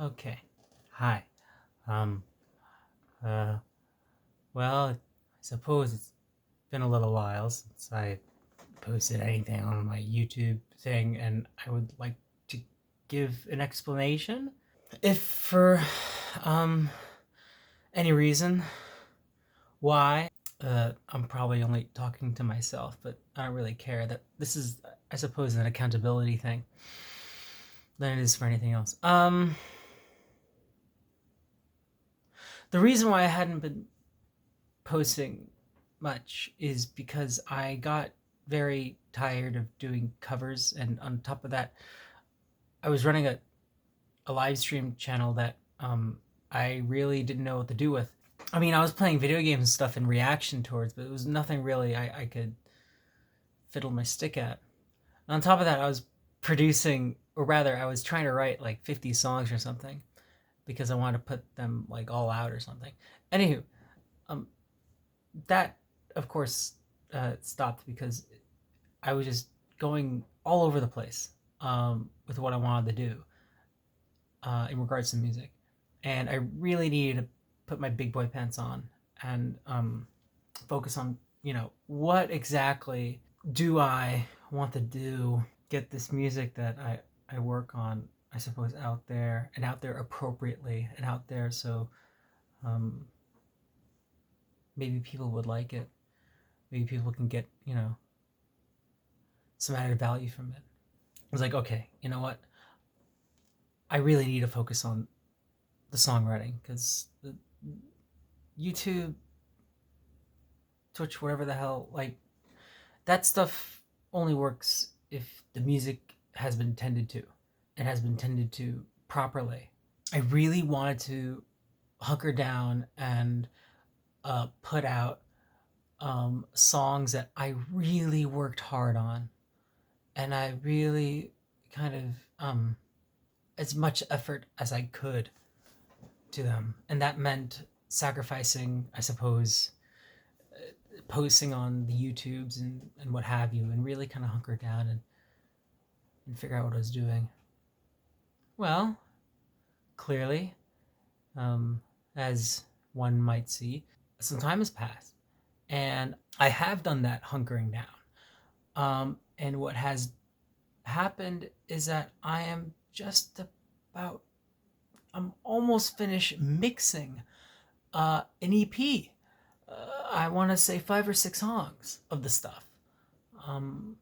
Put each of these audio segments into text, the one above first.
Okay. Hi. Um, uh, well, I suppose it's been a little while since I posted anything on my YouTube thing, and I would like to give an explanation. If for um any reason why, I'm probably only talking to myself, but I don't really care. That this is, I suppose, an accountability thing than it is for anything else. The reason why I hadn't been posting much is because I got very tired of doing covers, and on top of that, I was running a live stream channel that I really didn't know what to do with. I mean, I was playing video games and stuff in reaction towards, but it was nothing really I could fiddle my stick at. And on top of that, I was producing, or rather, I was trying to write like 50 songs or something because I wanted to put them like all out or something. Anywho, um, that of course stopped because I was just going all over the place with what I wanted to do in regards to music, and I really needed to put my big boy pants on and focus on what exactly do I want to do, get this music that I work on, I suppose, out there and out there appropriately and out there so um, maybe people would like it. Maybe people can get, some added value from it. I was like, okay, you know what? I really need to focus on the songwriting because the YouTube, Twitch, whatever the hell, like that stuff only works if the music has been tended to and has been tended to properly. I really wanted to hunker down and put out songs that I really worked hard on, and I really kind of as much effort as I could to them, and that meant sacrificing, I suppose, posting on the YouTubes and what have you, and really kind of hunker down and figure out what I was doing. Well, clearly, um, as one might see, some time has passed, and I have done that hunkering down. And what has happened is that I am just about, I'm almost finished mixing an EP. I want to say 5 or 6 songs of the stuff. Um,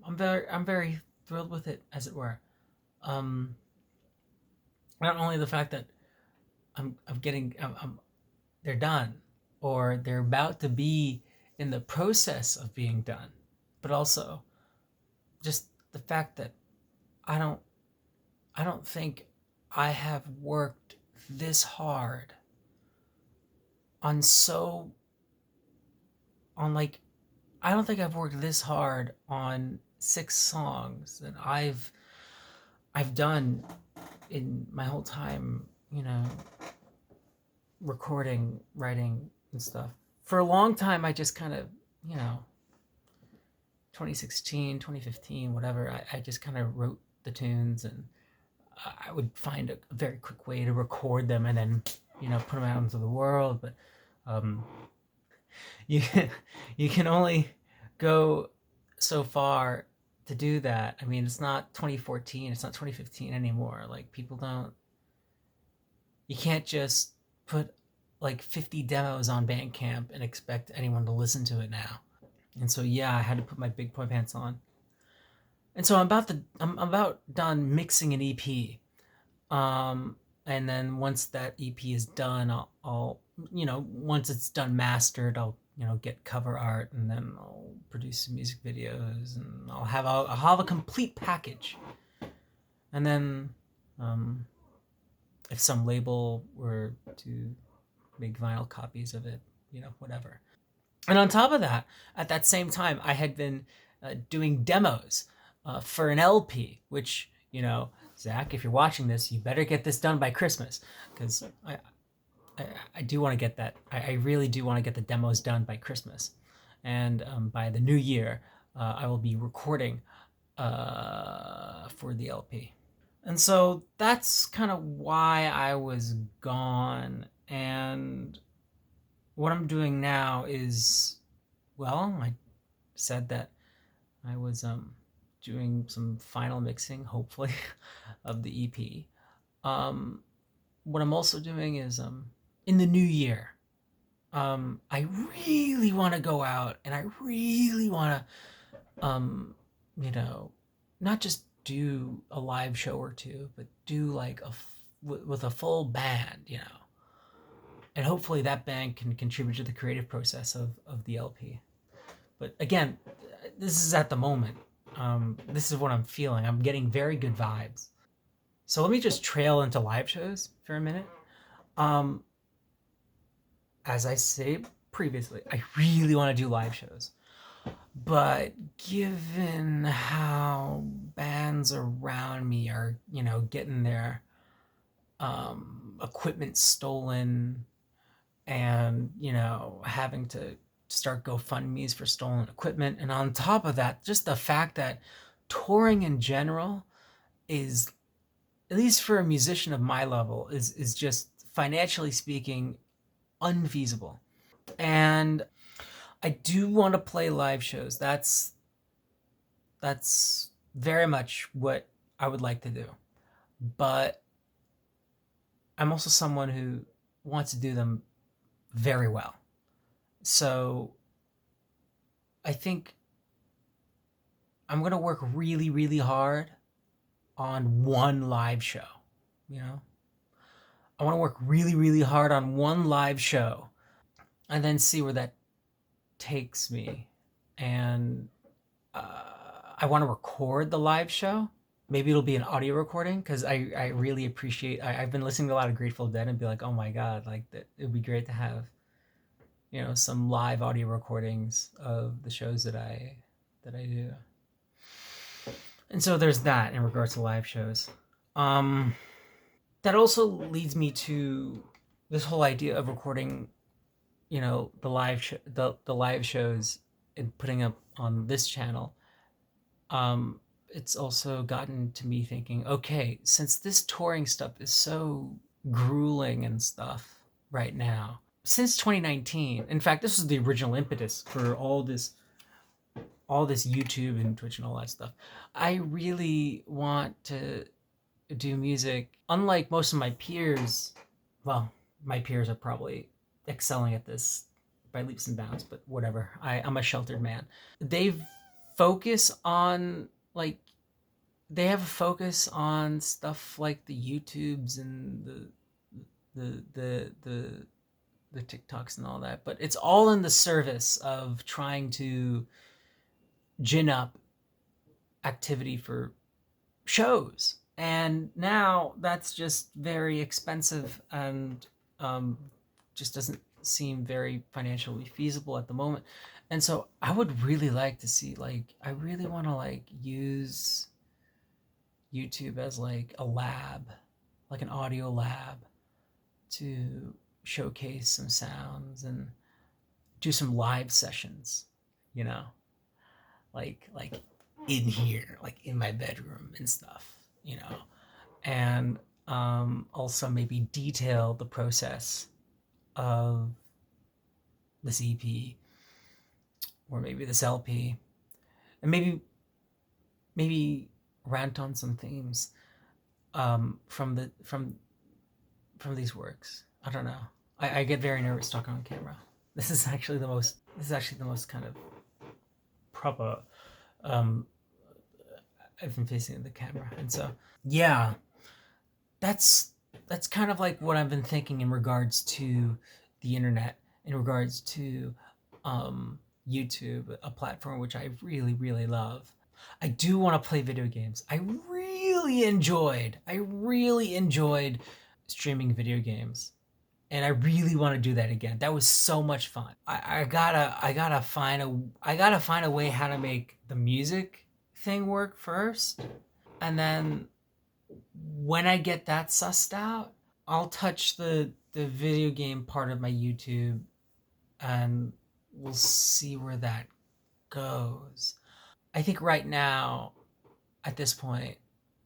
I'm very thrilled with it, as it were. Um, Not only the fact that I'm getting they're done, or they're about to be in the process of being done, but also just the fact that I don't I don't think I have worked this hard on so on like I don't think I've worked this hard on 6 songs that I've done in my whole time, recording, writing, and stuff. For a long time, I just kind of, you know, 2016, 2015, whatever, I just kind of wrote the tunes, and I would find a very quick way to record them and then, put them out into the world. But um, you, you can only go so far to do that. I mean, it's not 2014, it's not 2015 anymore. Like, you can't just put like 50 demos on Bandcamp and expect anyone to listen to it now. And so yeah, I had to put my big boy pants on. And so I'm about done mixing an EP. And then once that EP is done, I'll once it's done mastered, I'll get cover art, and then I'll produce some music videos, and I'll have a complete package. And then if some label were to make vinyl copies of it, whatever. And on top of that, at that same time, I had been doing demos for an LP, which, Zach, if you're watching this, you better get this done by Christmas, because I do want to get that. I really do want to get the demos done by Christmas. And by the new year, I will be recording for the LP. And so that's kind of why I was gone. And what I'm doing now is, well, I said that I was doing some final mixing, hopefully, of the EP. Um, what I'm also doing is in the new year, I really want to go out and I really want to, you know, not just do a live show or two, but do like with a full band, you know, and hopefully that band can contribute to the creative process of the LP. But again, this is at the moment. This is what I'm feeling. I'm getting very good vibes. So let me just trail into live shows for a minute. Um, as I said previously, I really want to do live shows. But given how bands around me are, getting their equipment stolen and, having to start GoFundMe's for stolen equipment. And on top of that, just the fact that touring in general is, at least for a musician of my level, is just financially speaking unfeasible. And I do want to play live shows. That's very much what I would like to do. But I'm also someone who wants to do them very well. So I think I'm going to work really, really hard on one live show. You know, I want to work really, really hard on one live show and then see where that takes me. And I want to record the live show. Maybe it'll be an audio recording because I really appreciate. I've been listening to a lot of Grateful Dead and be like, oh my god, like that. It would be great to have, some live audio recordings of the shows that I do. And so there's that in regards to live shows. Um, that also leads me to this whole idea of recording, the live shows and putting up on this channel. It's also gotten to me thinking, okay, since this touring stuff is so grueling and stuff right now, since 2019, in fact, this was the original impetus for all this YouTube and Twitch and all that stuff. I really want to do music. Unlike most of my peers, well, my peers are probably excelling at this by leaps and bounds, but whatever. I'm a sheltered man. They focus on like they have a focus on stuff like the YouTubes and the the TikToks and all that, but it's all in the service of trying to gin up activity for shows. And now that's just very expensive and just doesn't seem very financially feasible at the moment. And so I would really like to see, like, I really want to like use YouTube as like a lab, like an audio lab to showcase some sounds and do some live sessions, you know, like in here, like in my bedroom and stuff, and also maybe detail the process of this EP or maybe this LP, and maybe rant on some themes from these works. I don't know. I get very nervous talking on camera. This is actually the most kind of proper I've been facing the camera, and so yeah, that's kind of like what I've been thinking in regards to the internet, in regards to YouTube, a platform which I really, really love. I do want to play video games. I really enjoyed streaming video games. And I really want to do that again. That was so much fun. I gotta find a way how to make the music thing work first. And then when I get that sussed out, I'll touch the video game part of my YouTube and we'll see where that goes. I think right now, at this point,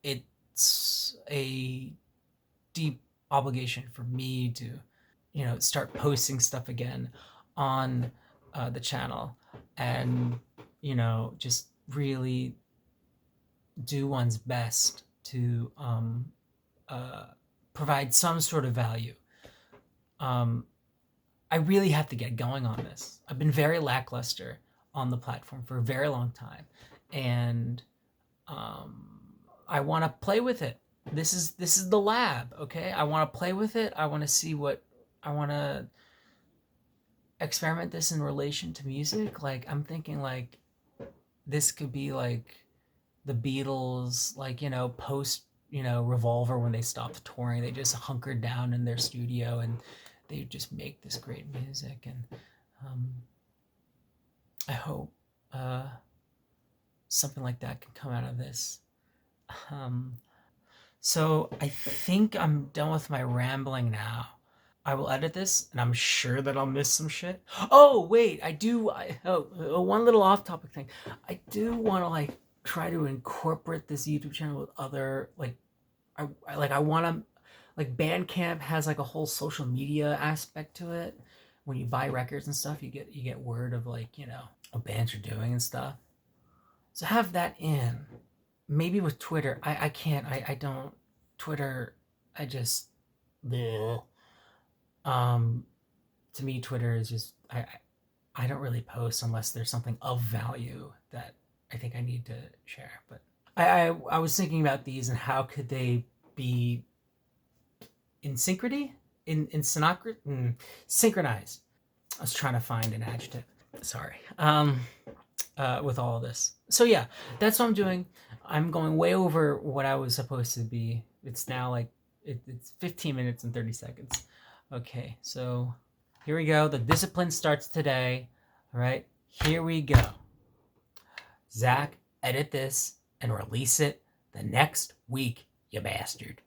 it's it's a deep obligation for me to, start posting stuff again on the channel, and just really do one's best to provide some sort of value. I really have to get going on this. I've been very lackluster on the platform for a very long time, and I want to play with it. This is the lab, okay? I want to play with it. I want to see what I want to experiment this in relation to music. Like, I'm thinking like this could be like the Beatles, like, post, Revolver, when they stopped touring. They just hunkered down in their studio and they just make this great music. And I hope something like that can come out of this. So I think I'm done with my rambling now. I will edit this, and I'm sure that I'll miss some shit. Oh wait, one little off-topic thing. I do want to like try to incorporate this YouTube channel with other like, I want to, like, Bandcamp has like a whole social media aspect to it. When you buy records and stuff, you get word of like, what bands are doing and stuff. So have that in. Maybe with Twitter. I can't. I don't. Twitter. I just. Bleh. To me, Twitter is just. I don't really post unless there's something of value that I think I need to share. But I was thinking about these and how could they be in synchrony, synchronized. I was trying to find an adjective. Sorry. With all of this. So yeah, that's what I'm doing. I'm going way over what I was supposed to be. It's now like it's 15 minutes and 30 seconds. Okay, so here we go. The discipline starts today. All right, here we go. Zack, edit this and release it the next week, you bastard.